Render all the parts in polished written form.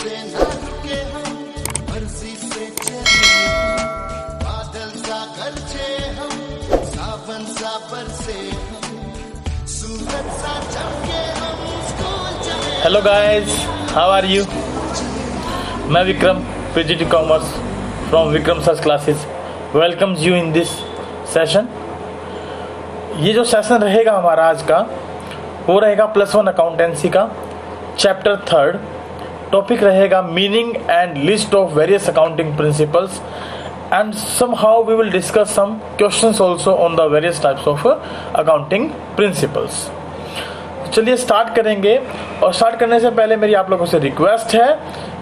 से ना रुके हम, मर्जी से चले बादल सा गरजे हम, सावन सा बरसे हम, सूरज सा चमके हम, स्कूल चले। Hello guys, how are you? मैं Vikram, PGT commerce from Vikram search classes welcomes you in this session. ये जो सेशन रहेगा हमारा आज का, वो रहेगा +1 अकाउंटेंसी का चैप्टर 3। टॉपिक रहेगा meaning and list of various accounting principles and somehow we will discuss some questions also on the various types of accounting principles। चलिए स्टार्ट करेंगे, और स्टार्ट करने से पहले मेरी आप लोगों से रिक्वेस्ट है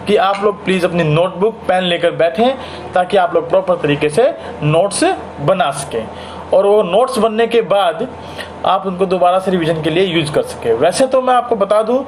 कि आप लोग प्लीज़ अपनी नोटबुक पेन लेकर बैठें, ताकि आप लोग प्रॉपर तरीके से नोट्स बना सकें, और वो नोट्स बनने के बाद आप उनको दोबारा से रिवीजन के लिए यूज कर सकें। वैसे तो मैं आपको बता दूं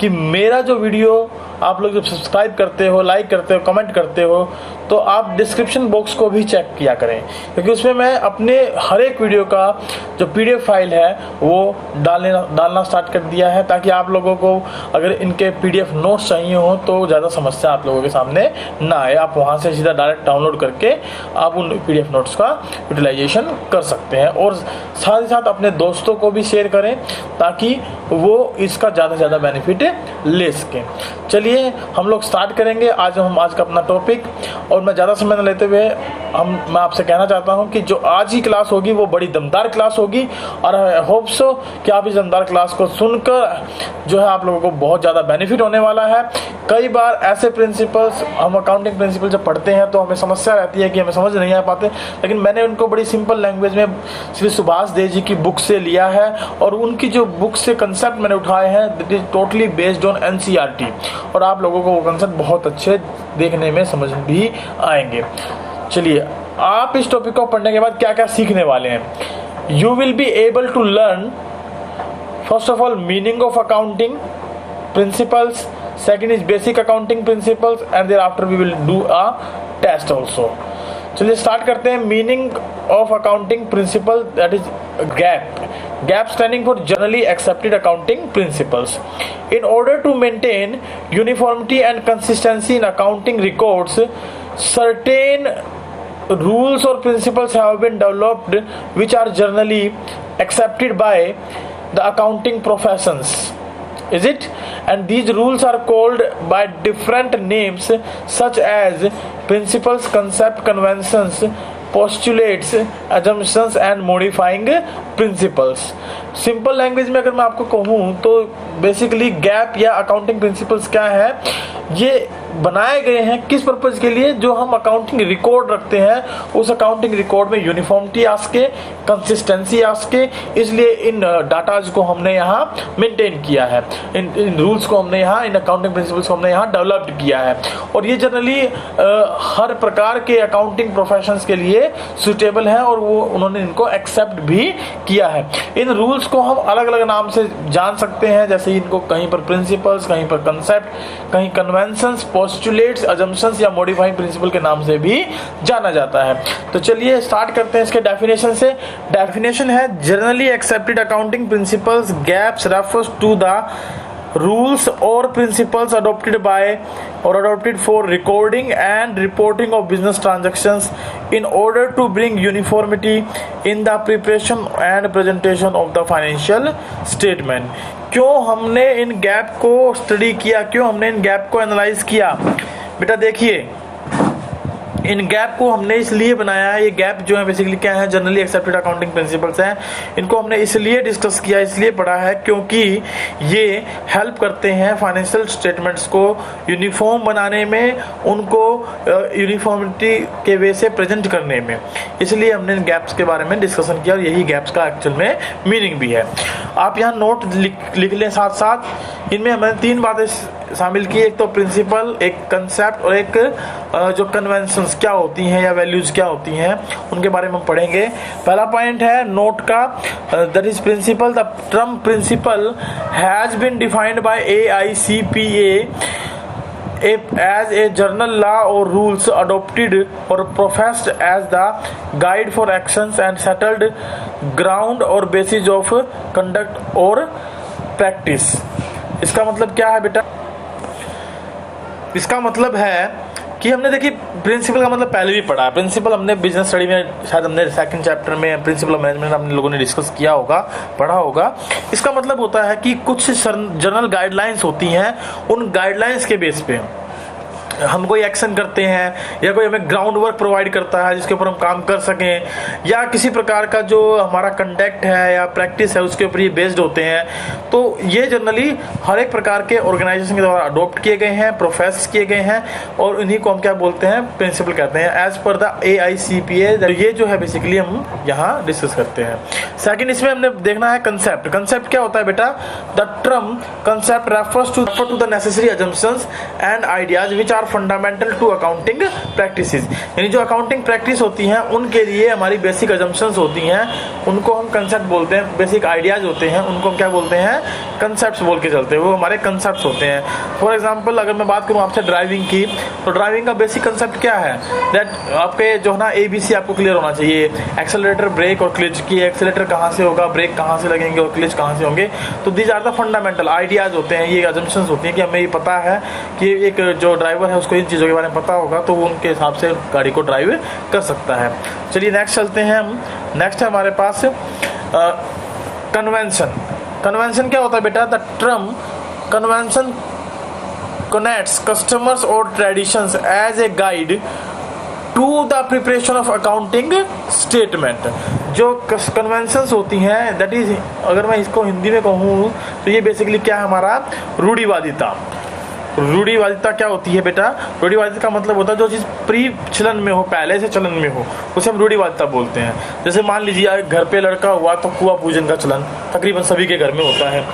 कि मेरा जो वीडियो आप लोग जब सब्सक्राइब करते हो, लाइक करते हो, कमेंट करते हो, तो आप डिस्क्रिप्शन बॉक्स को भी चेक किया करें, क्योंकि उसमें मैं अपने हर एक वीडियो का जो PDF फाइल है वो डालना स्टार्ट कर दिया है, ताकि आप लोगों को अगर इनके PDF नोट्स चाहिए हो तो ज़्यादा समस्या आप लोगों के सामने ना आए। आप वहाँ से सीधा डायरेक्ट डाउनलोड करके आप उन PDF नोट्स का यूटिलाइजेशन कर सकते हैं, और साथ ही साथ अपने दोस्तों को भी शेयर करें, ताकि वो इसका ज़्यादा से ज़्यादा बेनिफिट ले सकें। चलिए हम लोग स्टार्ट करेंगे आज का अपना टॉपिक, और मैं ज़्यादा समय न लेते हुए मैं आपसे कहना चाहता हूं कि जो आज की क्लास होगी वो बड़ी दमदार क्लास होगी, और आई होप सो कि आप इस दमदार क्लास को सुनकर जो है आप लोगों को बहुत ज़्यादा बेनिफिट होने वाला है। कई बार ऐसे प्रिंसिपल्स, हम अकाउंटिंग प्रिंसिपल जब पढ़ते हैं तो हमें समस्या रहती है कि हमें समझ नहीं आ पाते, लेकिन मैंने उनको बड़ी सिंपल लैंग्वेज में श्री सुभाष दे जी की बुक से लिया है, और उनकी जो बुक से कंसेप्ट मैंने उठाए हैं that is totally based on NCERT, और आप लोगों को वो कंसेप्ट बहुत अच्छे देखने में समझ भी आएंगे। चलिए, आप इस टॉपिक को पढ़ने के बाद क्या क्या सीखने वाले हैं। You will be able to learn first of all meaning of accounting principles, second is basic accounting principles, and thereafter we will do a test also। चलिए स्टार्ट करते हैं। Meaning of accounting principle, that is GAAP standing for generally accepted accounting principles. In order to maintain uniformity and consistency in accounting records, certain rules or principles have been developed which are generally accepted by the accounting professions, is it? And these rules are called by different names such as principles, concept, conventions, postulates, assumptions and modifying principles। Simple language में अगर मैं आपको कहूँ तो basically gap या accounting principles क्या है, ये बनाए गए हैं किस पर्पज के लिए, जो हम अकाउंटिंग रिकॉर्ड रखते हैं उस अकाउंटिंग रिकॉर्ड में यूनिफॉर्मिटी आ सके, कंसिस्टेंसी आ सके, इसलिए इन डाटाज को हमने यहाँ मेंटेन किया है, इन रूल्स को हमने यहाँ, इन अकाउंटिंग प्रिंसिपल्स को हमने यहाँ डेवलप्ड किया है, और ये जनरली हर प्रकार के अकाउंटिंग प्रोफेशंस के लिए सुटेबल है, और वो उन्होंने इनको एक्सेप्ट भी किया है। इन रूल्स को हम अलग अलग नाम से जान सकते हैं, जैसे इनको कहीं पर प्रिंसिपल्स, कहीं पर कंसेप्ट, कहीं कन्वेंशंस, पोस्टुलेट्स, अजम्पशंस या मॉडिफाइंग प्रिंसिपल के नाम से भी जाना जाता है। तो चलिए स्टार्ट करते हैं इसके डेफिनेशन से। डेफिनेशन है generally accepted accounting principles GAAPs refers to the rules or principles adopted for recording and reporting of business transactions in order to bring uniformity in the preparation and presentation of the financial statement। क्यों हमने इन gap को study किया, क्यों हमने इन gap को analyse किया? बेटा देखिए, इन गैप को हमने इसलिए बनाया है, ये गैप जो है बेसिकली क्या है, जनरली एक्सेप्टेड अकाउंटिंग प्रिंसिपल्स हैं। इनको हमने इसलिए डिस्कस किया, इसलिए पढ़ा है क्योंकि ये हेल्प करते हैं फाइनेंशियल स्टेटमेंट्स को यूनिफॉर्म बनाने में, उनको यूनिफॉर्मिटी के वे से प्रेजेंट करने में, इसलिए हमने इन गैप्स के बारे में डिस्कशन किया, और यही गैप्स का एक्चुअल में मीनिंग भी है। आप यहाँ नोट लिख लें साथ साथ। इनमें हमने 3 बातें शामिल की, एक तो प्रिंसिपल, एक कंसेप्ट, और एक जो कन्वेंशंस क्या होती हैं या वैल्यूज क्या होती हैं उनके बारे में हम पढ़ेंगे। पहला पॉइंट है नोट का, that is principle. The term principle has been defined by AICPA as a general law or rules adopted or professed as the guide for actions and settled ground or basis of conduct or practice। इसका मतलब क्या है बेटा? इसका मतलब है कि हमने देखिए प्रिंसिपल का मतलब पहले भी पढ़ा है। प्रिंसिपल हमने बिजनेस स्टडी में, शायद हमने सेकंड चैप्टर में प्रिंसिपल ऑफ मैनेजमेंट हम लोगों ने डिस्कस किया होगा, पढ़ा होगा। इसका मतलब होता है कि कुछ जनरल गाइडलाइंस होती हैं, उन गाइडलाइंस के बेस पे हम कोई एक्शन करते हैं या कोई हमें ग्राउंड वर्क प्रोवाइड करता है जिसके ऊपर हम काम कर सकें, या किसी प्रकार का जो हमारा कंडक्ट है या प्रैक्टिस है उसके ऊपर ये बेस्ड होते हैं। तो ये जनरली हर एक प्रकार के ऑर्गेनाइजेशन के द्वारा अडॉप्ट किए गए हैं, प्रोफेस किए गए हैं, और इन्हीं को हम क्या बोलते हैं, प्रिंसिपल कहते हैं, एज पर द AICPA। ये जो है बेसिकली हम यहाँ डिस्कस करते हैं। सेकंड, इसमें हमने देखना है कंसेप्ट। कंसेप्ट क्या होता है बेटा? The term concept refers to the necessary assumptions and ideas which are fundamental to accounting practices. यानी जो अकाउंटिंग प्रैक्टिस होती हैं उनके लिए हमारी बेसिक अजम्पशंस होती हैं, उनको हम कंसेप्ट बोलते हैं। बेसिक आइडियाज होते हैं, उनको हम क्या बोलते हैं? कंसेप्ट्स बोल के चलते हैं, वो हमारे कंसेप्ट्स होते हैं। फॉर एग्जांपल अगर मैं बात करूं आपसे ड्राइविंग की, तो ड्राइविंग का बेसिक कंसेप्ट क्या है? दैट आपके जो है ना ABC आपको क्लियर होना चाहिए। एक्सेलरेटर, ब्रेक और क्लिच की, एक्सेलरेटर कहाँ से होगा, ब्रेक कहाँ से लगेंगे और क्लिच कहाँ से होंगे। तो these are the fundamental ideas होते हैं, ये अजम्पशंस होती हैं कि हमें ये पता है कि एक जो ड्राइवर है उसको इन चीज़ों के बारे में पता होगा, तो वो उनके हिसाब से गाड़ी को ड्राइव कर सकता है। चलिए नेक्स्ट चलते हैं हम। नेक्स्ट है हमारे पास कन्वेंशन। कन्वेंशन क्या होता है बेटा? The term convention connects customers और traditions as a guide to the preparation of accounting statement. जो कन्वेंशंस होती हैं, दैट इज, अगर मैं इसको हिंदी में कहूँ तो ये बेसिकली क्या है हमारा? रूढ़िवादिता। रूढ़िवादिता क्या होती है बेटा? रूढ़िवादिता का मतलब होता है जो चीज़ प्री चलन में हो, पहले से चलन में हो, उसे हम रूढ़िवादिता बोलते हैं। जैसे मान लीजिए घर पे लड़का हुआ तो कुआं पूजन का चलन तकरीबन सभी के घर में होता है,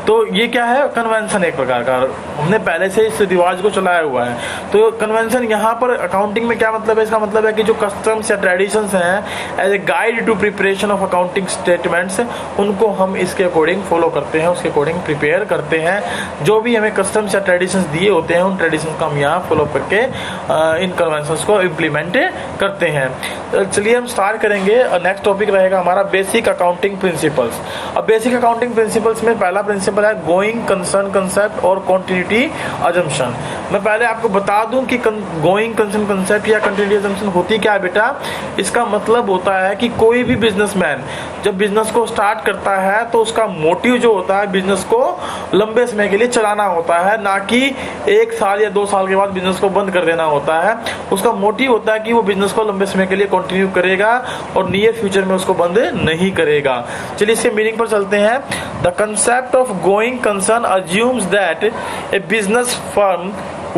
तो ये क्या है? कन्वेंशन एक प्रकार का, हमने पहले से इस रिवाज को चलाया हुआ है। तो कन्वेंशन यहाँ पर अकाउंटिंग में क्या मतलब है? इसका मतलब है कि जो कस्टम्स या ट्रेडिशंस हैं as a guide to preparation of accounting statements, उनको हम इसके अकॉर्डिंग फॉलो करते हैं, उसके अकॉर्डिंग प्रिपेयर करते हैं। जो भी हमें कस्टम्स या ट्रेडिशंस दिए होते हैं उन ट्रेडिशंस को हम यहाँ फॉलो करके इन कन्वेंशंस को इम्प्लीमेंट करते हैं। चलिए हम स्टार्ट करेंगे। नेक्स्ट टॉपिक रहेगा हमारा बेसिक अकाउंटिंग प्रिंसिपल्स। अब बेसिक अकाउंटिंग प्रिंसिपल्स में पहला प्रिंसिपल है गोइंग कंसर्न कंसेप्ट और कॉन्टिन्यूटी अजम्पशन। मैं पहले आपको बता दूं कि गोइंग कंसर्न कंसेप्ट या कॉन्टिन्यूटी अजम्पशन होती क्या है बेटा? इसका मतलब होता है कि कोई भी बिजनेसमैन जब बिजनेस को स्टार्ट करता है तो उसका मोटिव जो होता है बिजनेस को लंबे समय के लिए चलाना होता है, ना कि 1 साल या 2 साल के बाद बिजनेस को बंद कर देना होता है। उसका मोटिव होता है कि वो बिजनेस को लंबे समय के लिए कंटिन्यू करेगा और नियर फ्यूचर में उसको बंद नहीं करेगा। चलिए इसके मीनिंग पर चलते हैं। The concept of going concern assumes that a business firm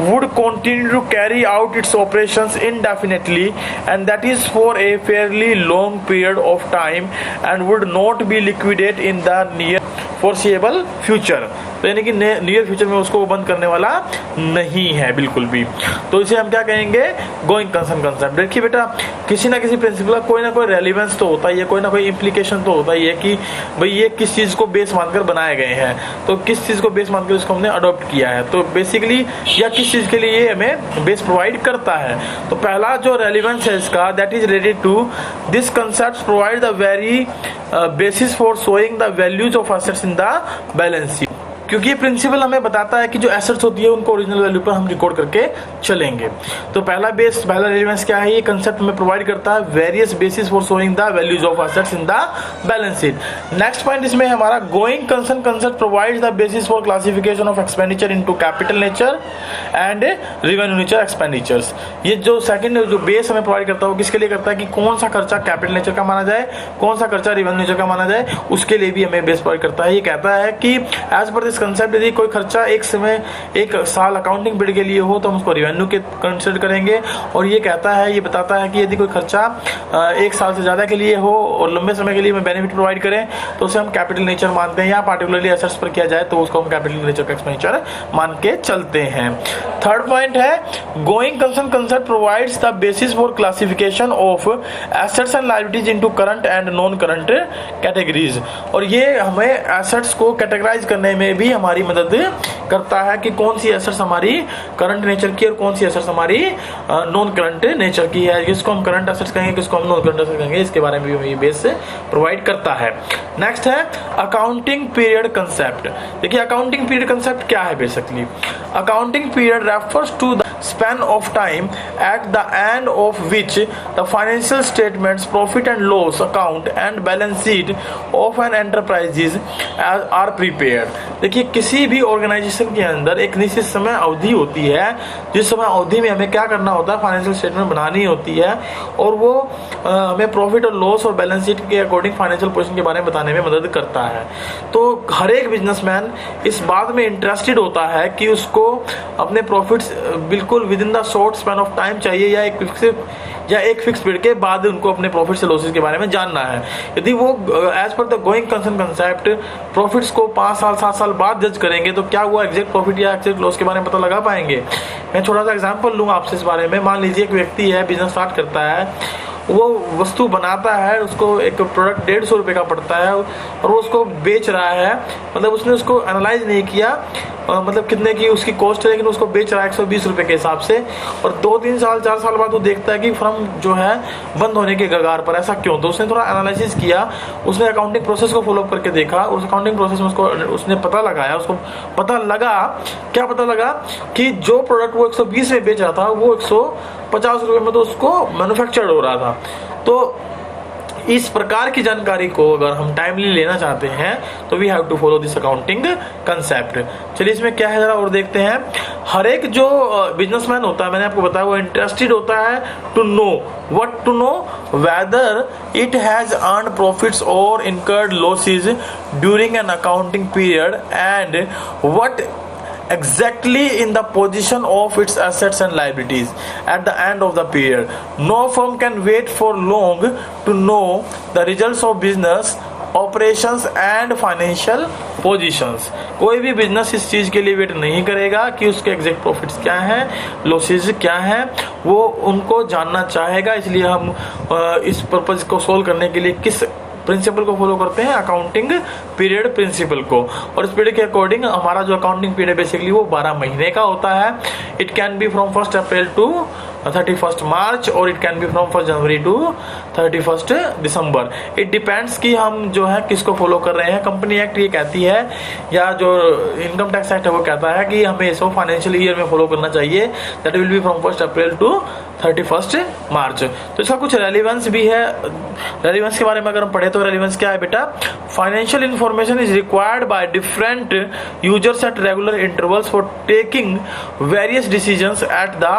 would continue to carry out its operations indefinitely, and that is for a fairly long period of time, and would not be liquidate in the near foreseeable future। तो यानी कि near future में उसको बंद करने वाला नहीं है बिल्कुल भी। तो इसे हम क्या कहेंगे? Going concern concept. देखिए बेटा, किसी ना किसी प्रिंसिपल का कोई ना कोई रेलिवेंस तो होता ही है, कोई ना कोई इम्प्लीकेशन तो होता ही है कि भाई ये किस चीज़ को बेस मानकर बनाए गए हैं, तो किस चीज़ को बेस मानकर इसको हमने अडॉप्ट किया है, तो बेसिकली या किस चीज़ के लिए ये हमें बेस प्रोवाइड करता है। तो पहला जो रेलिवेंस है इसका, that is related to this concept provide the very basis for showing the values of assets in the balance sheet. क्योंकि ये प्रिंसिपल हमें बताता है कि जो एसेट्स होती है उनको ओरिजिनल वैल्यू पर हम रिकॉर्ड करके चलेंगे। तो पहला रेलेवेंस क्या है? ये कंसेप्ट हमें प्रोवाइड करता है various basis for showing the values of assets in the balance sheet. Next point इसमें हमारा going concern concept provides the basis for classification of expenditure into capital nature and revenue nature expenditures. ये जो second जो base हमें provide करता है वो किसके लिए करता है कि कौन सा खर्चा कैपिटल नेचर का माना जाए, कौन सा खर्चा रेवेन्यू नेचर का माना जाए, उसके लिए भी हमें बेस प्रोवाइड करता है। ये कहता है कि एज पर कंसेप्ट यदि कोई खर्चा एक साल अकाउंटिंग पीरियड के लिए हो तो हम उसको रेवेन्यू के कंसिडर करेंगे। और ये कहता है, ये बताता है कि यदि कोई खर्चा 1 साल से ज्यादा के लिए हो और लंबे समय के लिए हमें बेनिफिट प्रोवाइड करें तो उसे हम कैपिटल नेचर मानते हैं, या पार्टिकुलरली एसेट्स पर किया जाए तो उसको हम कैपिटल नेचर का एक्सपेंडिचर मान के चलते हैं। थर्ड पॉइंट है going concern concept provides the basis for classification of assets and liabilities into current and non current categories. और ये हमें एसेट्स को कैटेगराइज करने में भी भी हमारी मदद करता है कि कौन सी एसेट्स हमारी करंट नेचर की और कौन सी एसेट्स हमारी नॉन करंट नेचर की है। किसको हम करंट एसेट्स कहेंगे, किसको हम नॉन करंट एसेट्स कहेंगे, इसके बारे में भी ये बेस प्रोवाइड करता है। नेक्स्ट है अकाउंटिंग पीरियड कंसेप्ट। देखिए अकाउंटिंग पीरियड कंसेप्ट क्या है basically. Accounting period refers to the span of time at the end of which the financial statements, profit and loss account and balance sheet of an enterprise are prepared। देखिए किसी भी organisation के अंदर एक निश्चित समय अवधि होती है, जिस समय अवधि में हमें क्या करना होता है, फाइनेंशियल स्टेटमेंट बनानी होती है और वो हमें प्रॉफिट और लॉस और बैलेंस शीट के अकॉर्डिंग फाइनेंशियल पोजीशन के बारे में बताने में मदद करता है। तो हर एक बिजनेसमैन इस बात में इंटरेस्टेड होता है कि उसको अपने प्रॉफिट्स बिल्कुल with in the short span of time चाहिए या एक फिक्स पीरियड के बाद उनको अपने प्रॉफिट से लॉसेस के बारे में जानना है। यदि वो एज पर the going concern concept profits को 5 साल 7 साल बाद जज करेंगे तो क्या वो एग्जैक्ट प्रॉफिट या एग्जैक्ट लॉस के बारे में पता लगा पाएंगे। मैं छोटा सा एग्जांपल लूँ आपसे इस बारे में। मान लीजिए एक व्यक्ति है, बिजनेस स्टार्ट करता है, वो वस्तु बनाता है, उसको एक प्रोडक्ट 150 रुपये का पड़ता है और वो उसको बेच रहा है, मतलब उसने उसको एनालाइज नहीं किया मतलब कितने की उसकी कॉस्ट है, लेकिन उसको बेच रहा है 120 रुपये के हिसाब से। और 2-3 साल 4 साल बाद वो देखता है कि फर्म जो है बंद होने के कगार पर। ऐसा क्यों? तो उसने थोड़ा एनालिसिस किया, उसने अकाउंटिंग प्रोसेस को फॉलो करके देखा, उस अकाउंटिंग प्रोसेस में उसने पता लगाया, उसको पता लगा, क्या पता लगा कि जो प्रोडक्ट वो 120 में बेच रहा था वो 150 रुपये में तो उसको मैन्युफैक्चर्ड हो रहा था। तो इस प्रकार की जानकारी को अगर हम टाइमली लेना चाहते हैं तो we have to follow this accounting concept. चलिए इसमें क्या है जरा और देखते हैं। हर एक जो बिजनेसमैन होता है, मैंने आपको बताया, वो इंटरेस्टेड होता है to know what to know whether it has earned profits और incurred losses during an accounting period and what exactly in the position of its assets and liabilities at the end of the period. No firm can wait for long to know the results of business operations and financial positions। कोई भी business इस चीज के लिए wait नहीं करेगा कि उसके एग्जैक्ट प्रॉफिट्स क्या हैं, लॉसेस क्या हैं, वो उनको जानना चाहेगा। इसलिए हम इस पर्पज को सोल्व करने के लिए किस प्रिंसिपल को फॉलो करते हैं, अकाउंटिंग पीरियड प्रिंसिपल को। और इस पीरियड के अकॉर्डिंग हमारा जो अकाउंटिंग पीरियड बेसिकली वो 12 महीने का होता है। It can be from 1 April to 31 March और it can be from 1 January to 31 December. It depends कि हम जो है किसको फॉलो कर रहे हैं। कंपनी एक्ट ये कहती है या जो इनकम टैक्स एक्ट है वो कहता है कि हमें इसको फाइनेंशियल ईयर में फॉलो करना चाहिए, that will be from 1 April to 31 March. तो इसका कुछ रेलिवेंस भी है। रेलिवेंस के बारे में अगर हम पढ़े तो रेलिवेंस क्या है बेटा, financial information is required by different users at regular intervals for taking various decisions at the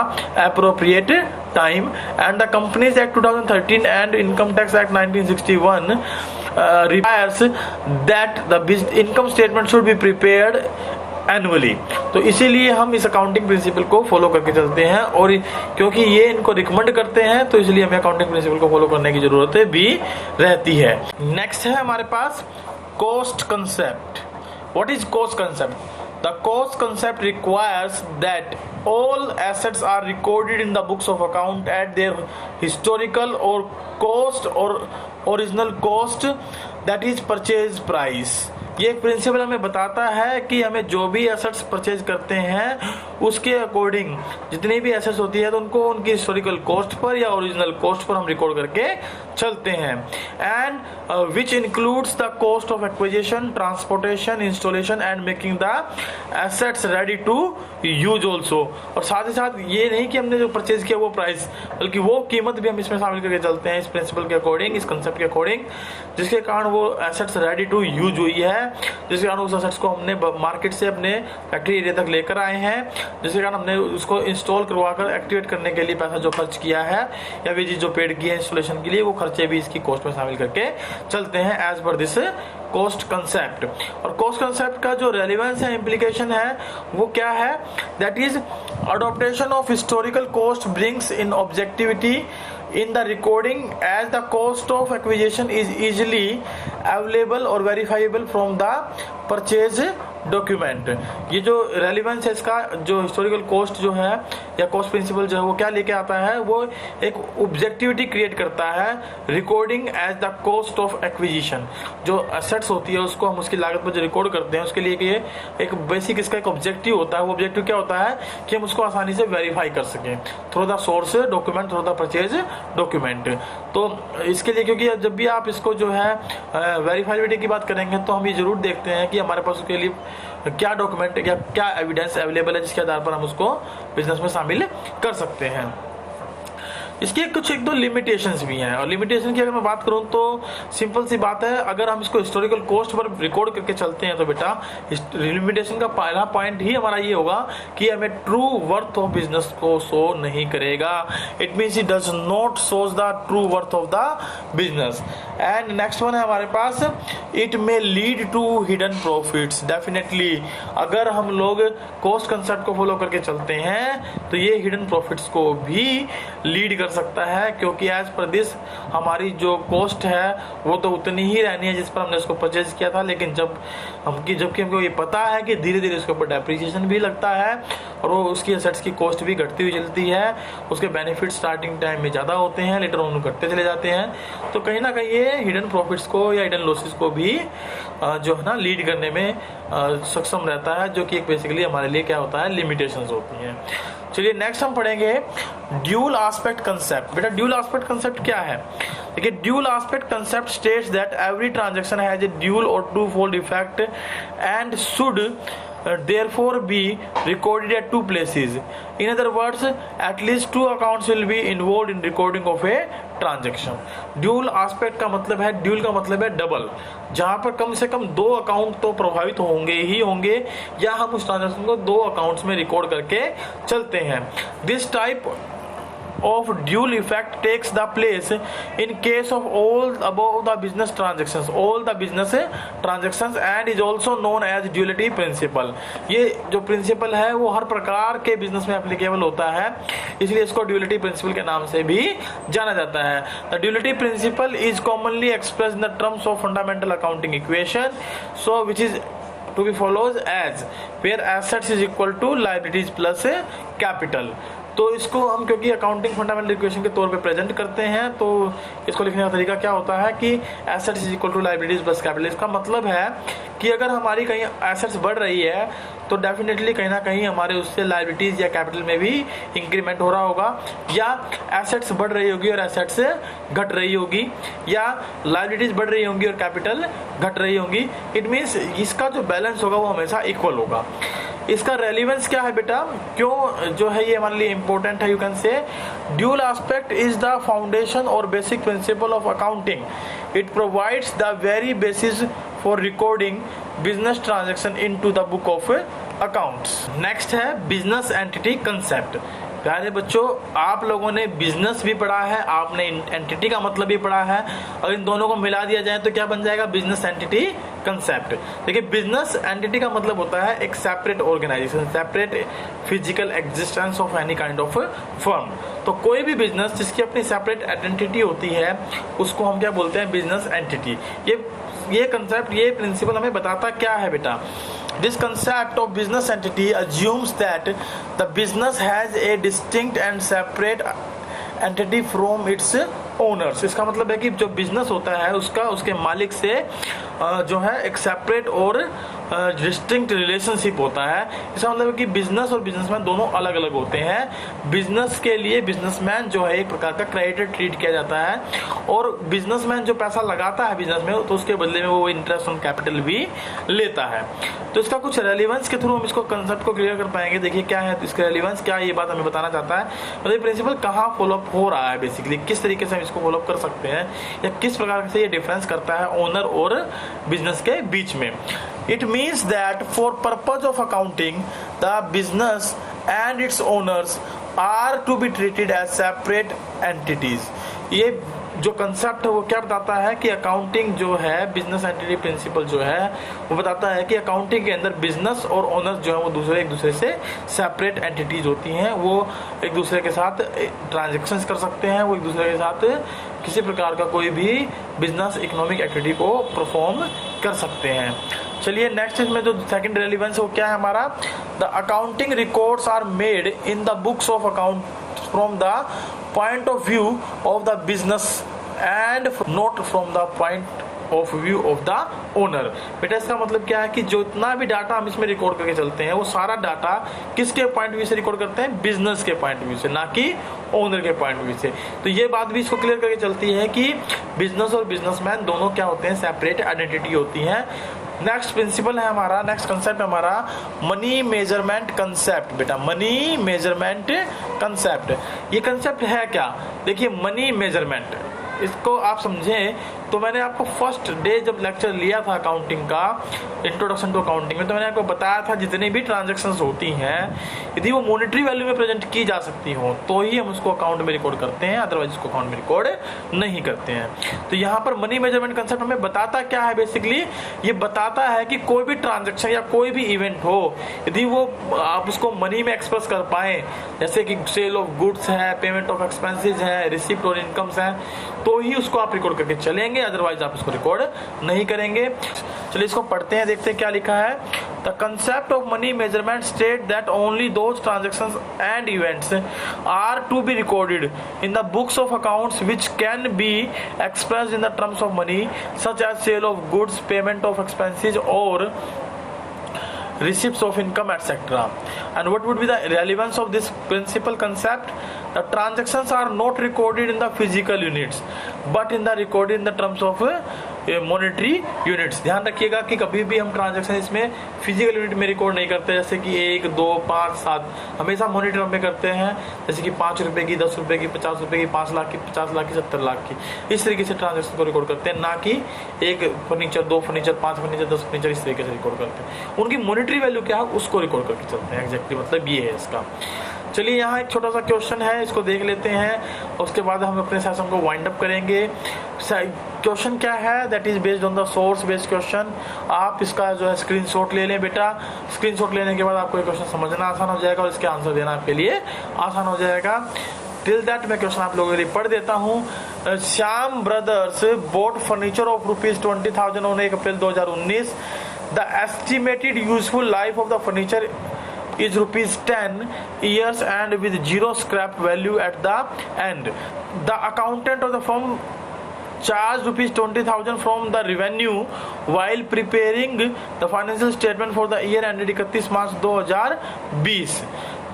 appropriate time, and the Companies Act 2013 and Income Tax Act 1961 requires that the income statement should be prepared annually. तो इसीलिए हम इस accounting principle को follow करके चलते हैं और क्योंकि ये इनको रिकमेंड करते हैं तो इसलिए हमें अकाउंटिंग प्रिंसिपल को फॉलो करने की जरूरत भी रहती है। नेक्स्ट है हमारे पास cost concept. What is cost concept? The cost concept requires that all assets are recorded in the books of account at their historical or cost or original cost, that is purchase price। ये एक principal हमें बताता है कि हमें जो भी assets purchase करते हैं उसके अकॉर्डिंग जितनी भी एसेट्स होती है तो उनको उनकी हिस्टोरिकल कॉस्ट पर या ओरिजिनल कॉस्ट पर हम रिकॉर्ड करके चलते हैं। And which includes the cost of acquisition, transportation, installation and making the assets ready to use also. और साथ ही साथ ये नहीं कि हमने जो परचेज किया वो प्राइस, बल्कि वो कीमत भी हम इसमें शामिल करके चलते हैं इस प्रिंसिपल के अकॉर्डिंग, इस कंसेप्ट के अकॉर्डिंग, जिसके कारण वो एसेट्स रेडी टू यूज हुई है, जिसके कारण उस एसेट्स को हमने मार्केट से अपने फैक्ट्री एरिया तक लेकर आए हैं, जिसके कारण हमने उसको इंस्टॉल करवाकर एक्टिवेट करने के लिए पैसा जो खर्च किया है या वे चीज जो पेड की है इंस्टॉलेशन के लिए, वो खर्चे भी इसकी कॉस्ट में शामिल करके चलते हैं एज पर दिस कॉस्ट कंसेप्ट। और कॉस्ट कंसेप्ट का जो रेलिवेंस है, इम्प्लीकेशन है, वो क्या है? That is adoption of historical cost brings in objectivity in the recording as the cost of acquisition is easily available or verifiable from the purchase document. ये जो रेलिवेंस है इसका, जो हिस्टोरिकल कॉस्ट जो है या कॉस्ट प्रिंसिपल जो है वो क्या लेके आता है, वो एक ऑब्जेक्टिविटी क्रिएट करता है, recording as the cost of acquisition. जो एसेट्स होती है उसको हम उसकी लागत पर जो रिकॉर्ड करते हैं उसके लिए कि एक बेसिक इसका एक ऑब्जेक्टिव होता है। वो ऑब्जेक्टिव क्या होता है कि हम उसको आसानी से वेरीफाई कर सकें through the source document, through the purchase document. तो इसके लिए, क्योंकि जब भी आप इसको जो है वेरीफाइबिलिटी की बात करेंगे तो हम ये जरूर देखते हैं कि हमारे पास उसके लिए क्या डॉक्यूमेंट या क्या एविडेंस अवेलेबल है जिसके आधार पर हम उसको बिजनेस में शामिल कर सकते हैं। इसके कुछ एक दो लिमिटेशंस भी हैं, और लिमिटेशन की अगर मैं बात करूं तो सिंपल सी बात है, अगर हम इसको हिस्टोरिकल कॉस्ट पर रिकॉर्ड करके चलते हैं तो बेटा लिमिटेशन का पहला पॉइंट ही हमारा ये होगा कि हमें ट्रू वर्थ ऑफ बिजनेस को शो नहीं करेगा। It means it does not shows the true worth of the business. And next one है हमारे पास, it may lead to hidden profits. Definitely अगर हम लोग कॉस्ट कंसेप्ट को फॉलो करके चलते हैं तो ये हिडन प्रॉफिट्स को भी लीड सकता है, क्योंकि एज पर दिस हमारी जो कॉस्ट है वो तो उतनी ही रहनी है जिस पर हमने उसको परचेज किया था, लेकिन जबकि हमको ये पता है कि धीरे धीरे उसके ऊपर डेप्रिसिएशन भी लगता है और वो उसकी एसेट्स की कॉस्ट भी घटती हुई चलती है, उसके बेनिफिट स्टार्टिंग टाइम में ज़्यादा होते हैं, लेटर ऑन घटते चले जाते हैं। तो कहीं ना कहीं ये हिडन प्रॉफिट्स को या हिडन लॉसेस को भी जो है ना लीड करने में सक्षम रहता है, जो कि एक बेसिकली हमारे लिए क्या होता है, लिमिटेशंस होती हैं। चलिए नेक्स्ट हम पढ़ेंगे ड्यूल एस्पेक्ट कंसेप्ट। बेटा ड्यूल एस्पेक्ट कंसेप्ट क्या है? देखिए dual aspect concept states that every transaction has a dual और two fold effect and should therefore be recorded at two places. In other words, at least two accounts will be involved in recording of a transaction. Dual aspect का मतलब है, dual का मतलब है double, जहां पर कम से कम दो अकाउंट तो प्रभावित होंगे ही होंगे, या हम उस ट्रांजेक्शन को दो अकाउंट्स में रिकॉर्ड करके चलते हैं। This type of dual effect takes the place in case of all above the business transactions, and is also known as duality principle. ये जो प्रिंसिपल है वो हर प्रकार के बिजनेस में एप्लीकेबल होता है, इसलिए इसको ड्यूलिटी प्रिंसिपल के नाम से भी जाना जाता है। The duality principle is commonly expressed in the terms of fundamental accounting equation, so which is to be follows as where assets is equal to liabilities plus capital। तो इसको हम क्योंकि अकाउंटिंग फंडामेंटल इक्वेशन के तौर पे present करते हैं, तो इसको लिखने का तरीका क्या होता है कि assets is equal to liabilities plus capital. इसका मतलब है कि अगर हमारी कहीं एसेट्स बढ़ रही है तो डेफिनेटली कहीं ना कहीं हमारे उससे लायबिलिटीज या कैपिटल में भी इंक्रीमेंट हो रहा होगा, या एसेट्स बढ़ रही होगी और एसेट्स घट रही होगी, या लायबिलिटीज बढ़ रही होंगी और कैपिटल घट रही होंगी। इट मीन्स इसका जो बैलेंस होगा वो हमेशा इक्वल होगा। इसका रेलिवेंस क्या है बेटा, क्यों जो है ये हमारे लिए इंपॉर्टेंट है? You can say dual aspect is the foundation और basic principle of accounting. It provides the very basis for recording business transaction into the book of accounts. Next है बिजनेस एंटिटी कंसेप्ट। प्यारे बच्चों, आप लोगों ने business भी पढ़ा है, आपने एंटिटी का मतलब भी पढ़ा है, और इन दोनों को मिला दिया जाए तो क्या बन जाएगा? Business entity concept. देखिए बिजनेस एंटिटी का मतलब होता है एक separate organisation, separate physical existence of any kind of firm. तो कोई भी बिजनेस जिसकी अपनी सेपरेट आइडेंटिटी होती है उसको हम क्या बोलते हैं? Business entity. ये कंसेप्ट, ये प्रिंसिपल हमें बताता क्या है बेटा? This concept of business entity assumes that the business has a distinct and separate entity from its owners। इसका मतलब है कि जो बिजनेस होता है उसके मालिक से जो है एक सेपरेट और डिस्टिंक्ट रिलेशनशिप होता है। इसका मतलब है कि बिजनेस और बिजनेसमैन दोनों अलग अलग होते हैं। बिजनेस के लिए बिजनेसमैन जो है एक प्रकार का क्रेडिटर ट्रीट किया जाता है, और बिजनेसमैन जो पैसा लगाता है बिजनेस में तो उसके बदले में वो इंटरेस्ट ऑन कैपिटल भी लेता है। तो इसका कुछ रेलिवेंस के थ्रू हम इसको कंसेप्ट को क्लियर कर पाएंगे। देखिए क्या है इसका रेलिवेंस, क्या ये बात हमें बताना चाहता है, मतलब प्रिंसिपल कहाँ फॉलोअप हो रहा है, बेसिकली किस तरीके से हम इसको फॉलोअप कर सकते हैं, या किस प्रकार से ये डिफरेंस करता है ओनर और बिजनेस के बीच में। It means that for purpose of accounting, the business and its owners are to be treated as separate entities। ये जो कंसेप्ट है वो क्या बताता है कि अकाउंटिंग जो है, बिजनेस एंटिटी प्रिंसिपल जो है वो बताता है कि अकाउंटिंग के अंदर बिजनेस और ओनर्स जो है वो एक दूसरे से सेपरेट एंटिटीज होती हैं। वो एक दूसरे के साथ ट्रांजैक्शंस कर सकते हैं, वो एक दूसरे के साथ किसी प्रकार का कोई भी बिजनेस इकोनॉमिक एक्टिविटी को परफॉर्म कर सकते हैं। चलिए नेक्स्ट इसमें जो सेकंड रेलिवेंस है वो क्या है हमारा, the accounting records are made in the books of account from the point of view of the business and not from the point of view of the owner. बेटा इसका मतलब क्या है कि जो इतना भी डाटा हम इसमें रिकॉर्ड करके चलते हैं वो सारा डाटा किसके पॉइंट व्यू से रिकॉर्ड करते हैं, बिजनेस के पॉइंट व्यू से, ना कि ओनर के पॉइंट व्यू से। तो ये बात भी इसको क्लियर करके चलती है कि बिजनेस और बिजनेसमैन दोनों क्या होते हैं, सेपरेट आइडेंटिटी होती है। नेक्स्ट प्रिंसिपल है हमारा, नेक्स्ट कंसेप्ट हमारा मनी मेजरमेंट कंसेप्ट। बेटा मनी मेजरमेंट कंसेप्ट, ये कंसेप्ट है क्या, देखिए मनी मेजरमेंट, इसको आप समझें तो मैंने आपको फर्स्ट डे जब लेक्चर लिया था अकाउंटिंग का, इंट्रोडक्शन टू अकाउंटिंग में, तो मैंने आपको बताया था जितनी भी ट्रांजैक्शंस होती हैं यदि वो मॉनेटरी वैल्यू में प्रेजेंट की जा सकती हो तो ही हम उसको अकाउंट में रिकॉर्ड करते हैं, अदरवाइज उसको अकाउंट में रिकॉर्ड नहीं करते हैं। तो यहाँ पर मनी मेजरमेंट कंसेप्ट हमें बताता क्या है, बेसिकली ये बताता है कि कोई भी ट्रांजेक्शन या कोई भी इवेंट हो, यदि वो आप उसको मनी में एक्सप्रेस कर पाए, जैसे कि सेल ऑफ गुड्स है, पेमेंट ऑफ एक्सपेंसेस है, रिसिप्ट और इनकम्स है, तो ही उसको आप रिकॉर्ड करके चलेंगे, अदरवाइज आप इसको रिकॉर्ड नहीं करेंगे। चलिए इसको पढ़ते हैं, देखते हैं क्या लिखा है। The concept of money measurement state that only those transactions and events are to be recorded in the books of accounts which can be expressed in the terms of money such as sale of goods, payment of expenses और receipts of income, etc. And what would be the relevance of this principal concept? The transactions are not recorded in the physical units but in the recorded in the terms of monetary units. ध्यान रखिएगा कि कभी भी हम transaction इसमें physical unit में record नहीं करते, जैसे कि 1, 2, 5, 7, हमेशा मॉनेटरी में करते हैं, जैसे कि 5 रुपए की, 10 रुपए की, 50 रुपए की, 5 लाख की, 50 लाख की, 70 लाख की, इस तरीके से ट्रांजैक्शन को रिकॉर्ड करते हैं, ना कि एक फर्नीचर, 2 फर्नीचर, 5 फर्नीचर, 10 फर्नीचर, इस तरीके से रिकॉर्ड करते हैं। उनकी मॉनेटरी वैल्यू क्या है उसको रिकॉर्ड करके चलते हैं, एग्जैक्टली मतलब ये है इसका। चलिए यहाँ एक छोटा सा क्वेश्चन है, इसको देख लेते हैं, उसके बाद हम अपने सेशन को वाइंड अप करेंगे। क्वेश्चन क्या है, that is based on the source based question. आप इसका जो है स्क्रीनशॉट ले लें बेटा, स्क्रीनशॉट लेने के बाद आपको ये क्वेश्चन समझना आसान हो जाएगा और इसके आंसर देना आपके लिए आसान हो जाएगा। टिल दैट मैं क्वेश्चन आप लोगों के लिए पढ़ देता हूँ। Shyam brothers boat furniture of ₹20,000 on 1 April 2019। The estimated useful life of the furniture is ₹10 years and with 0 scrap value at the end. The accountant of the firm charged ₹20,000 from the revenue while preparing the financial statement for the year ended 31 मार्च 2020।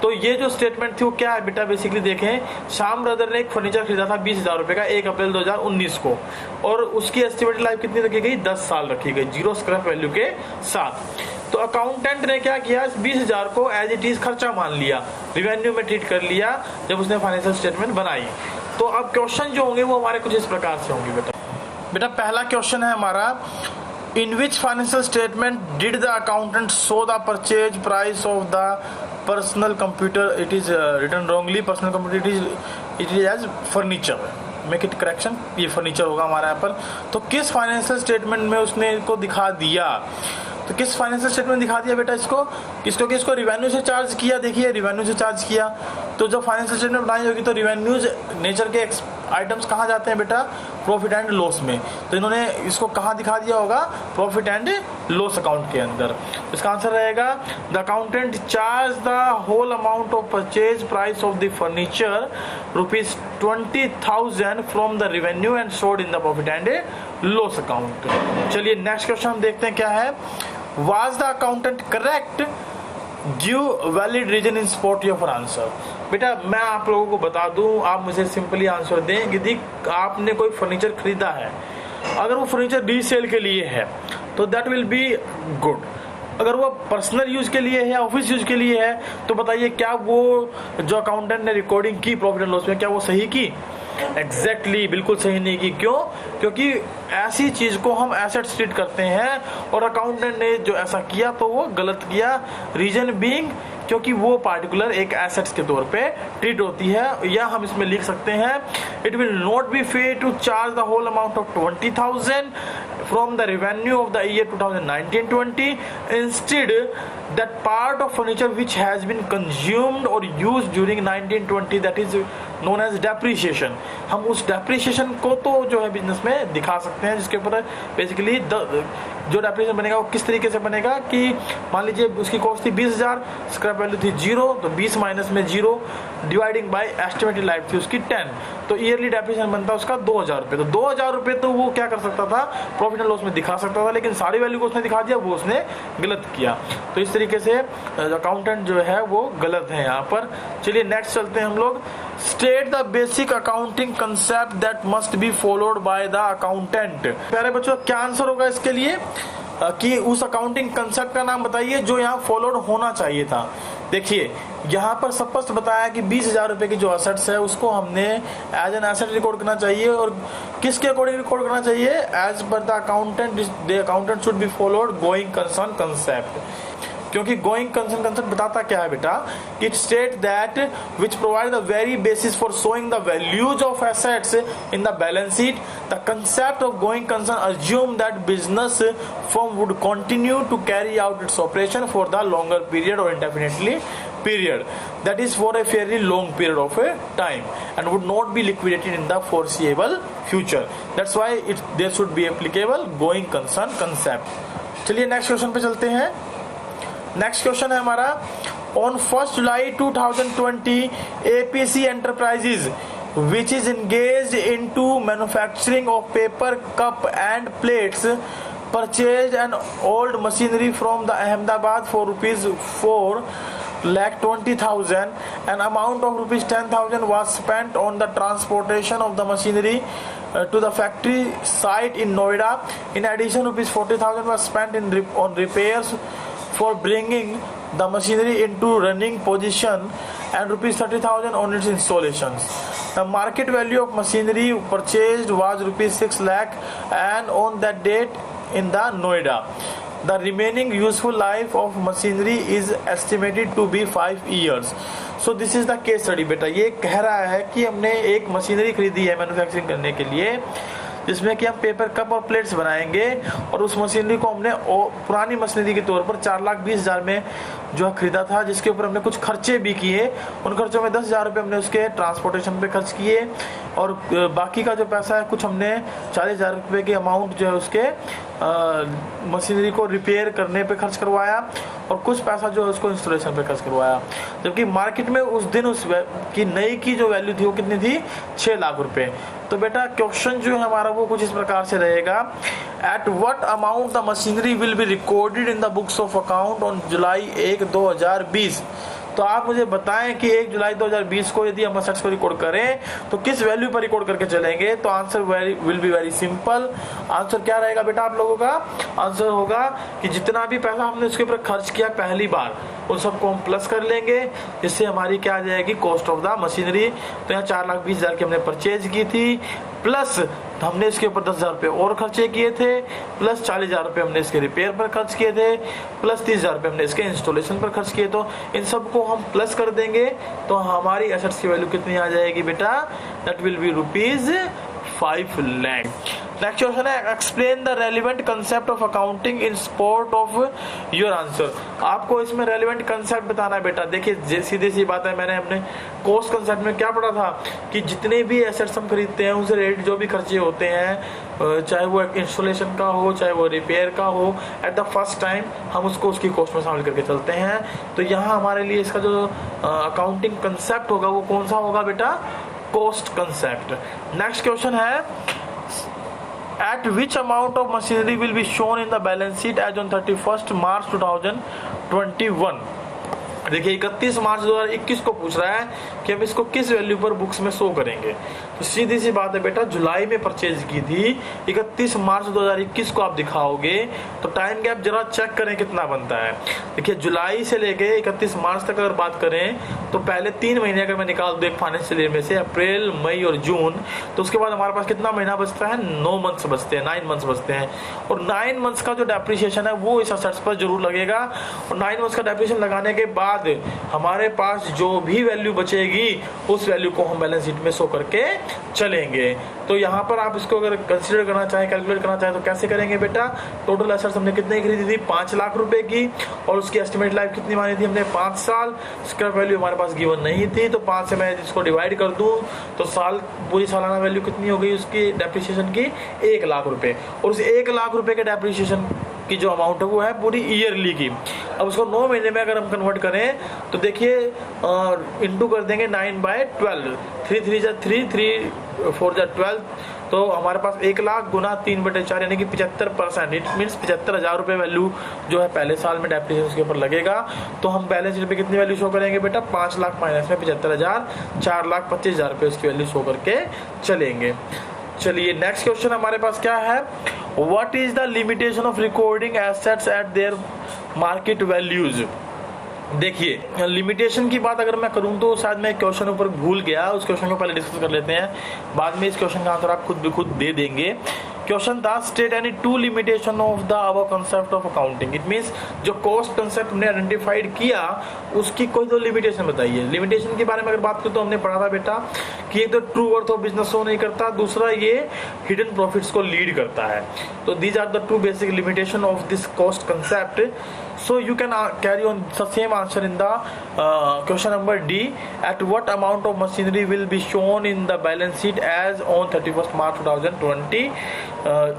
तो ये जो statement थी वो क्या है बेटा, basically देखें, Shyam brother ने एक फर्नीचर खरीदा था 20,000 रुपए का 1 अप्रैल 2019 को, और उसकी एस्टिमेटेड लाइफ कितनी रखी गई, 10 साल रखी गई, 0 स्क्रैप वैल्यू के साथ। तो अकाउंटेंट ने क्या किया, 20,000 को एज इट इज खर्चा मान लिया, रिवेन्यू में ट्रीट कर लिया जब उसने फाइनेंशियल स्टेटमेंट बनाई। तो अब क्वेश्चन जो होंगे वो हमारे कुछ इस प्रकार से होंगे बेटा। पहला क्वेश्चन है हमारा, in which financial statement did the accountant show the purchase price of the personal computer, it is written wrongly, personal computer it is as furniture, make it correction, ये फर्नीचर होगा हमारे यहाँ पर। तो किस फाइनेंशियल स्टेटमेंट में उसने इसको दिखा दिया, तो किस फाइनेंशियल स्टेटमेंट दिखा दिया बेटा इसको, किसको रिवेन्यू से चार्ज किया, देखिए रिवेन्यू से चार्ज किया। तो जब फाइनेंशियल स्टेटमेंट बनाई होगी तो रिवेन्यूज नेचर के आइटम्स कहाँ जाते हैं बेटा, प्रॉफिट एंड लॉस में, तो इन्होंने इसको कहाँ दिखा दिया होगा, प्रॉफिट एंड लॉस अकाउंट के अंदर। इसका आंसर रहेगा the accountant charge the whole amount of purchase price of the furniture ₹20,000 from the revenue and showed in the profit and loss account. चलिए नेक्स्ट क्वेश्चन हम देखते हैं क्या है, was the accountant correct, give valid reason in support your answer. बेटा मैं आप लोगों को बता दूं, आप मुझे सिंपली आंसर दें, यदि आपने कोई फर्नीचर खरीदा है, अगर वो फर्नीचर रीसेल के लिए है तो दैट विल बी गुड, अगर वो पर्सनल यूज के लिए है, ऑफिस यूज के लिए है, तो बताइए क्या वो जो अकाउंटेंट ने रिकॉर्डिंग की प्रॉफिट एंड लॉस में, क्या वो सही की, एग्जैक्टली बिल्कुल सही नहीं की। क्यों? क्योंकि ऐसी चीज को हम एसेट्स ट्रीट करते हैं और अकाउंटेंट ने जो ऐसा किया तो वो गलत किया। रीजन बीइंग क्योंकि वो पार्टिकुलर एक एसेट्स के तौर पे ट्रीट होती है, या हम इसमें लिख सकते हैं it will not be fair to charge the whole amount of 20,000 from the revenue of the year 2019-20। Instead that part of furniture which has been consumed और used during 1920 that is known as depreciation. हम उस depreciation को तो जो है business में दिखा सकते हैं, जिसके ऊपर बेसिकली जो डेप्रिसिएशन बनेगा वो किस तरीके से बनेगा कि मान लीजिए उसकी कॉस्ट थी 20,000, स्क्रैप वैल्यू थी 0, तो 20 माइनस में 0 डिवाइडिंग बाय एस्टिमेटेड लाइफ थी उसकी 10, तो ईयरली डेप्रिसिएशन बनता उसका 2,000 रुपये। तो 2,000 रुपये तो वो क्या कर सकता था, प्रॉफिट एंड लॉस में दिखा सकता था, लेकिन सारी वैल्यू को उसने दिखा दिया, वो उसने गलत किया। तो इस तरीके से अकाउंटेंट जो है वो गलत है यहाँ पर। चलिए नेक्स्ट चलते हैं हम लोग। State the basic accounting concept that must be followed by the accountant. प्यारे बच्चों क्या आंसर होगा इसके लिए कि उस अकाउंटिंग कंसेप्ट का नाम बताइए जो यहाँ फॉलोड होना चाहिए था। देखिए यहाँ पर स्पष्ट बताया कि 20,000 रुपए की जो असेट्स है उसको हमने एज एन एसेट रिकॉर्ड करना चाहिए, और किसके अकॉर्डिंग रिकॉर्ड करना चाहिए, एज पर the accountant should be followed going concern concept. क्योंकि गोइंग कंसर्न कंसेप्ट बताता क्या है बेटा, कि it state that which provide the very basis for showing the values of assets in the balance sheet. The concept of going concern assume that business firm would continue to carry out its operation for the longer period और indefinitely period, that is for a fairly long period of a time, and would not be liquidated in the foreseeable future. That's why there should be applicable going concern concept. चलिए next question पे चलते हैं। Next question है हमारा, on 1st July 2020 APC Enterprises which is engaged into manufacturing of paper, cup and plates purchased an old machinery from the Ahmedabad for rupees 4,20,000. An amount of rupees 10,000 was spent on the transportation of the machinery to the factory site in Noida. In addition, rupees 40,000 was spent on repairs for bringing the machinery into running position, and rupees 30,000 on its installations. The market value of machinery purchased was rupees 6 lakh, and on that date in the Noida, the remaining useful life of machinery is estimated to be 5 years. So this is the case study बेटा। ये कह रहा है कि हमने एक machinery खरीदी है मैन्युफैक्चरिंग करने के लिए, जिसमें कि हम पेपर कप और प्लेट्स बनाएंगे, और उस मशीनरी को हमने पुरानी मशीनरी के तौर पर 4,20,000 में जो खरीदा था, जिसके ऊपर हमने कुछ खर्चे भी किए। उन खर्चों में 10,000 रुपये हमने उसके ट्रांसपोर्टेशन पे खर्च किए, और बाकी का जो पैसा है कुछ हमने 40,000 रुपये की अमाउंट जो है उसके मशीनरी को रिपेयर करने पे खर्च करवाया, और कुछ पैसा जो है उसको इंस्टॉलेशन पे खर्च करवाया। जबकि मार्केट में उस दिन उस की नई की जो वैल्यू थी वो कितनी थी, 6 लाख रुपए। तो बेटा क्वेश्चन जो है हमारा वो कुछ इस प्रकार से रहेगा, at what amount the machinery will be recorded in the books of account on July 1, 2020। तो आप मुझे बताएं कि 1 जुलाई 2020 को यदि हम असेट्स को रिकॉर्ड करें तो किस वैल्यू पर रिकॉर्ड करके चलेंगे। तो answer will be very simple. Answer क्या रहेगा बेटा आप लोगों का, आंसर होगा कि जितना भी पैसा हमने उसके ऊपर खर्च किया पहली बार, उन सबको हम प्लस कर लेंगे, जिससे हमारी क्या आ जाएगी, कॉस्ट ऑफ द मशीनरी। तो यहाँ 4,20,000 की हमने परचेज की थी, प्लस हमने इसके ऊपर 10,000 रुपये और खर्चे किए थे, प्लस 40,000 रुपये हमने इसके रिपेयर पर खर्च किए थे, प्लस 30,000 रुपये हमने इसके इंस्टॉलेशन पर खर्च किए। तो इन सबको हम प्लस कर देंगे तो हमारी एसेट्स की वैल्यू कितनी आ जाएगी बेटा, that will be rupees 5 lakh. Next question है, explain the relevant concept of accounting in support of your answer. आपको इसमें रेलिवेंट कंसेप्ट बताना है बेटा। देखिए सीधी सी बात है, मैंने अपने कॉस्ट कंसेप्ट में क्या पढ़ा था कि जितने भी एसेट्स हम खरीदते हैं उनसे रेट जो भी खर्चे होते हैं, चाहे वो इंस्टॉलेशन का हो चाहे वो रिपेयर का हो, एट द फर्स्ट टाइम हम उसको उसकी कॉस्ट में शामिल करके चलते हैं। तो यहाँ हमारे लिए इसका जो अकाउंटिंग कंसेप्ट होगा वो कौन सा होगा बेटा, कॉस्ट कंसेप्ट। नेक्स्ट क्वेश्चन है, at which amount of machinery will be shown in the balance sheet as on 31st March 2021। देखिए 31 मार्च 2021 को पूछ रहा है कि हम इसको किस वैल्यू पर बुक्स में शो करेंगे। तो सीधी सी बात है बेटा, जुलाई में परचेज की थी, 31 मार्च 2021 को आप दिखाओगे तो टाइम गैप जरा चेक करें कितना बनता है। देखिए जुलाई से लेके 31 मार्च तक अगर बात करें तो पहले 3 महीने अगर मैं निकाल दूं एक फाइनेंशियल ईयर में से, अप्रैल मई और जून, तो उसके बाद हमारे पास कितना महीना बचता है, 9 मंथ्स बचते हैं, 9 मंथ्स बचते हैं। और 9 मंथ्स का जो डेप्रिसिएशन है वो इस असेट्स पर जरूर लगेगा, और 9 मंथ्स का डेप्रिसिएशन लगाने के बाद हमारे पास जो भी वैल्यू बचेगी उस वैल्यू को हम बैलेंस शीट में शो करके चलेंगे। तो यहाँ पर आप इसको अगर कंसीडर करना चाहें, कैलकुलेट करना चाहें तो कैसे करेंगे बेटा, टोटल एसेट्स हमने कितने खरीदी थी, 5 लाख रुपए की, और उसकी एस्टिमेट लाइफ कितनी मानी थी हमने, 5 साल। स्क्रैप वैल्यू हमारे पास गिवन नहीं थी, तो 5 से मैं इसको डिवाइड कर दूं तो साल पूरी सालाना वैल्यू कितनी हो गई उसकी डेप्रिसिएशन की, 1 लाख रुपए। और उस 1 लाख रुपए के डेप्रिसिएशन की जो अमाउंट है वो है पूरी ईयरली की। अब उसको 9 महीने में अगर हम कन्वर्ट करें तो देखिए इंटू कर देंगे 9/12, 3 3 जा 3, 3 4 जा 12, तो हमारे पास 1 लाख गुना 3/4 यानी कि 75%, इट मीन्स 75,000 रुपये वैल्यू जो है पहले साल में डेप्रिसिएशन उसके ऊपर लगेगा। तो हम बैलेंस शीट पे कितनी वैल्यू शो करेंगे बेटा, 5 लाख माइनस में 75,000, 4,25,000 रुपये उसकी वैल्यू शो करके चलेंगे। चलिए नेक्स्ट क्वेश्चन हमारे पास क्या है, what is the limitation of recording assets at their market values. देखिए लिमिटेशन की बात अगर मैं करूं तो शायद मैं क्वेश्चन ऊपर भूल गया, उस क्वेश्चन को पहले डिस्कस कर लेते हैं, बाद में इस क्वेश्चन का आंसर आप खुद दे देंगे। क्वेश्चन था state any two limitation of the above concept of accounting. It means जो कॉस्ट कांसेप्ट हमने आइडेंटिफाइड किया उसकी कोई तो लिमिटेशन बताइए। लिमिटेशन के बारे में अगर बात करें तो हमने पढ़ा था बेटा कि एक तो true worth of business show नहीं करता, दूसरा ये हिडन प्रॉफिट्स को लीड करता है। तो these are the two basic limitation of this cost concept. So you can carry on the same answer in the question number D. At what amount of machinery will be shown in the balance sheet as on 31st March 2020?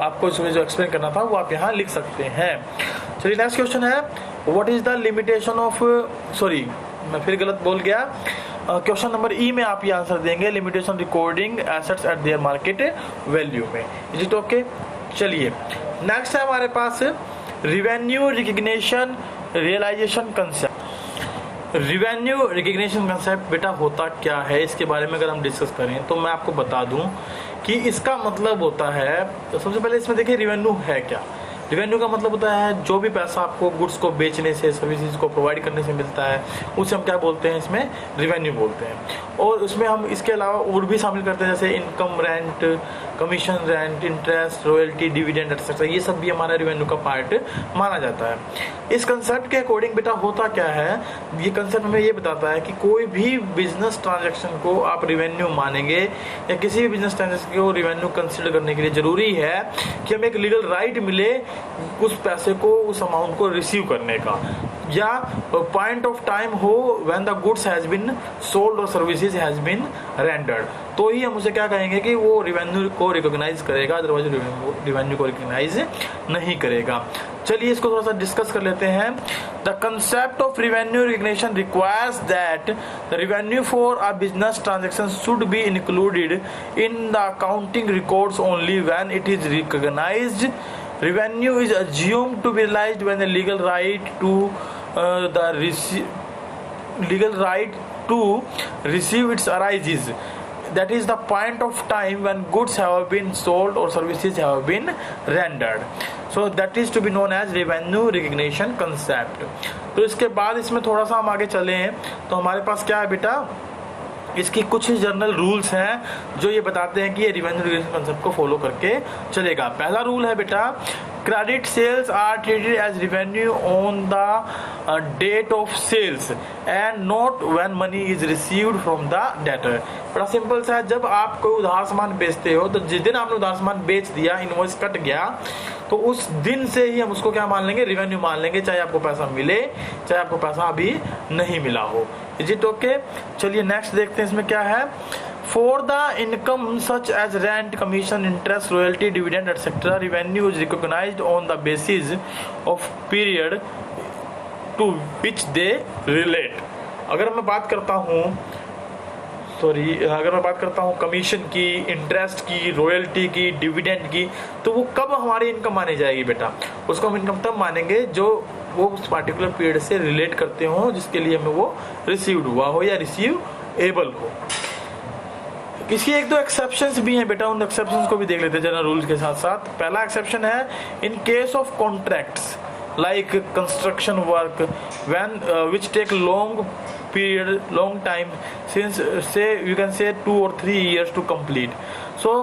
आपको इसमें जो explain करना था वो आप यहाँ लिख सकते हैं। चलिए नेक्स्ट क्वेश्चन है, what is the limitation of sorry मैं फिर गलत बोल गया, क्वेश्चन नंबर ई में आप ये आंसर देंगे, limitation recording assets at their market value में। Is it okay? चलिए नेक्स्ट है हमारे पास revenue recognition realisation concept. Revenue recognition concept बेटा होता क्या है, इसके बारे में अगर हम डिस्कस करें तो मैं आपको बता दूं कि इसका मतलब होता है, तो सबसे पहले इसमें देखिए रिवेन्यू है क्या। रिवेन्यू का मतलब होता है जो भी पैसा आपको गुड्स को बेचने से, सर्विसेज को प्रोवाइड करने से मिलता है उसे हम क्या बोलते हैं, इसमें रिवेन्यू बोलते हैं। और उसमें हम इसके अलावा और भी शामिल करते हैं जैसे income, rent, commission, rent, interest, royalty, dividend etcetera, ये सब भी हमारा रिवेन्यू का पार्ट माना जाता है। इस कंसेप्ट के अकॉर्डिंग बेटा होता क्या है, ये कंसेप्ट हमें ये बताता है कि कोई भी बिजनेस ट्रांजेक्शन को आप रिवेन्यू मानेंगे या किसी भी बिजनेस ट्रांजेक्शन को रिवेन्यू कंसिडर करने के लिए जरूरी है कि हमें एक लीगल राइट मिले उस पैसे को, उस अमाउंट को रिसीव करने का, या पॉइंट ऑफ टाइम हो when the goods has been sold और सर्विसेज हैज बीन रेंडर्ड, तो ही हम उसे क्या कहेंगे कि वो रिवेन्यू को रिकॉग्नाइज करेगा, अदरवाइज रिवेन्यू को रिकॉग्नाइज नहीं करेगा। चलिए इसको थोड़ा सा डिस्कस कर लेते हैं। The concept of revenue recognition requires that the revenue for a business transaction should be included in the accounting records only when it is recognised. Revenue is assumed to be realized when the legal right to receive it arises. That is the point of time when goods have been sold or services have been rendered. So that is to be known as revenue recognition concept. तो इसके बाद इसमें थोड़ा सा हम आगे चले हैं तो हमारे पास क्या है बेटा, इसकी कुछ जनरल रूल्स हैं जो ये बताते हैं कि ये रिवेन्यू रिकग्निशन कंसेप्ट को फॉलो करके चलेगा। पहला रूल है बेटा, credit sales are treated as revenue on the date of sales and not when money is received from the debtor. बड़ा सिंपल सा है, जब आप कोई उधार सामान बेचते हो तो जिस दिन आपने उधार सामान बेच दिया, इनवॉइस कट गया, तो उस दिन से ही हम उसको क्या मान लेंगे, रिवेन्यू मान लेंगे, चाहे आपको पैसा मिले चाहे आपको पैसा अभी नहीं मिला हो। Is it okay? चलिए नेक्स्ट देखते हैं इसमें क्या है। For the income such as rent, commission, interest, royalty, dividend etcetera, revenue is recognised on the basis of period to which they relate. अगर मैं बात करता हूँ कमीशन की, इंटरेस्ट की, रॉयल्टी की, डिविडेंड की, तो वो कब हमारी इनकम मानी जाएगी बेटा, उसको हम इनकम तब मानेंगे जो वो उस पार्टिकुलर पीरियड से रिलेट करते हो, जिसके लिए हमें वो रिसीव्ड हुआ हो या रिसीव एबल हो। इसकी एक दो एक्सेप्शंस भी हैं बेटा, उन एक्सेप्शंस को भी देख लेते हैं जनरल रूल्स के साथ साथ। पहला एक्सेप्शन है in case of contracts like construction work when which take long time, since say you can say 2 or 3 years to complete. So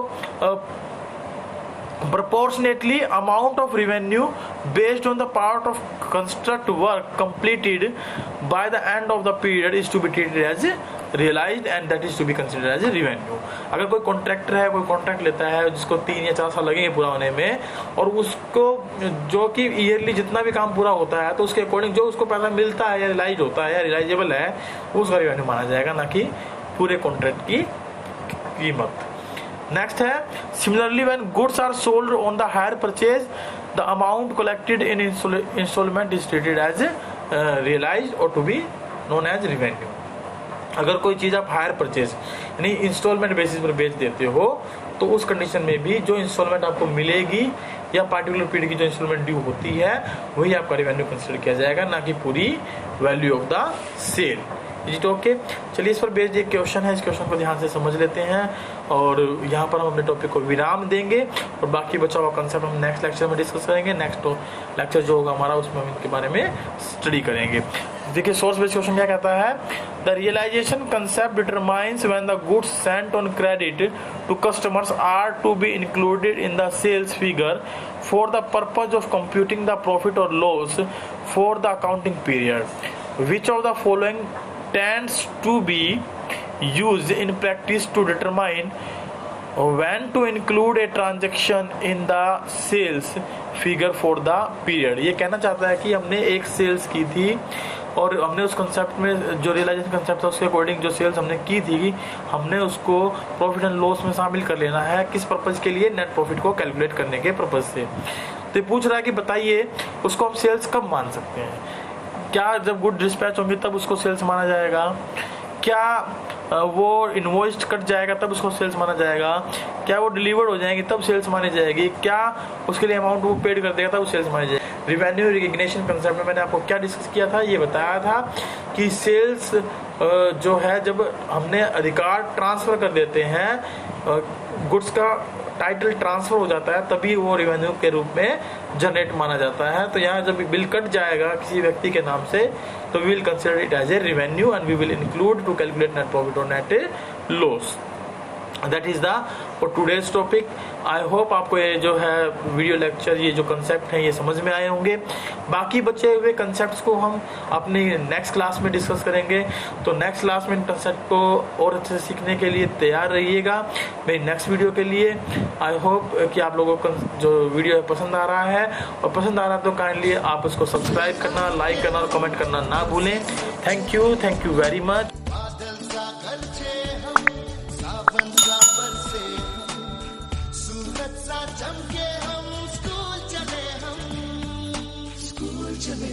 proportionately amount of revenue based on the part of construct work completed by the end of the period is to be treated as realized and that is to be considered as a revenue. अगर कोई contractor है, कोई contract लेता है जिसको 3 या 4 साल लगेंगे पूरा होने में, और उसको जो कि ईयरली जितना भी काम पूरा होता है तो उसके अकॉर्डिंग जो उसको पैसा मिलता है या रिलाइज होता है या रिलाइजेबल है, उसका रिवेन्यू माना जाएगा, ना कि पूरे कॉन्ट्रैक्ट की कीमत। नेक्स्ट है, similarly when goods are sold on the hire purchase the amount collected in instalment is treated as realised और to be known as revenue. अगर कोई चीज़ आप हायर परचेज यानी इंस्टॉलमेंट बेसिस पर बेच देते हो तो उस कंडीशन में भी जो इंस्टॉलमेंट आपको मिलेगी या पार्टिकुलर पीरियड की जो इंस्टॉलमेंट ड्यू होती है वही आपका रिवेन्यू कंसिडर किया जाएगा, ना कि पूरी value of the sale. Is it okay? चलिए, इस पर बेस्ड एक क्वेश्चन है, इस क्वेश्चन को ध्यान से समझ लेते हैं और यहाँ पर हम अपने टॉपिक को विराम देंगे और बाकी बचा हुआ कंसेप्ट हम नेक्स्ट लेक्चर में डिस्कस करेंगे। नेक्स्ट लेक्चर जो होगा हमारा उसमें हम इनके बारे में स्टडी करेंगे। देखिए, सोर्स बेस्ड क्वेश्चन क्या कहता है, the realisation concept determines when the goods sent on credit to customers are to be included in the sales figure for the purpose of computing the profit और loss for the accounting period. Which of the following tends to be used in practice to determine when to include a transaction in the sales figure for the period। ये कहना चाहता है कि हमने एक sales की थी और हमने उस कंसेप्ट में जो रियलाइजेशन कंसेप्ट था उसके अकॉर्डिंग जो सेल्स हमने की थी हमने उसको प्रॉफिट एंड लॉस में शामिल कर लेना है। किस पर्पज के लिए? नेट प्रॉफिट को कैलकुलेट करने के पर्पज से। तो ये पूछ रहा है कि बताइए उसको हम सेल्स कब मान सकते हैं? क्या जब गुड डिस्पैच होंगे तब उसको सेल्स माना जाएगा? क्या वो इनवॉइस कट जाएगा तब उसको सेल्स माना जाएगा? क्या वो डिलीवर्ड हो जाएंगे तब सेल्स मानी जाएगी? क्या उसके लिए अमाउंट वो पेड कर देगा तब सेल्स मानी जाएगी? रिवेन्यू रिकग्निशन कंसेप्ट में मैंने आपको क्या डिस्कस किया था, ये बताया था कि सेल्स जो है जब हमने अधिकार ट्रांसफर कर देते हैं, गुड्स का टाइटल ट्रांसफर हो जाता है तभी वो रेवेन्यू के रूप में जनरेट माना जाता है। तो यहाँ जब बिल कट जाएगा किसी व्यक्ति के नाम से तो we will consider it as a revenue and we will include to calculate net profit और net loss. That is the for today's topic. I hope आपको ये जो है वीडियो लेक्चर, ये जो कंसेप्ट है ये समझ में आए होंगे। बाकी बचे हुए कंसेप्ट्स को हम अपनी नेक्स्ट क्लास में डिस्कस करेंगे। तो नेक्स्ट क्लास में इन कंसेप्ट को और अच्छे से सीखने के लिए तैयार रहिएगा मेरी नेक्स्ट वीडियो के लिए। आई होप कि आप लोगों को जो वीडियो है पसंद आ रहा है, और पसंद आ रहा है तो काइंडली आप उसको सब्सक्राइब करना, लाइक करना और कमेंट करना ना भूलें। Thank you very much. बादल सा गरजे हम, सावन सा बरसे हम, सूरज सा चमके हम, स्कूल चले हम, स्कूल चले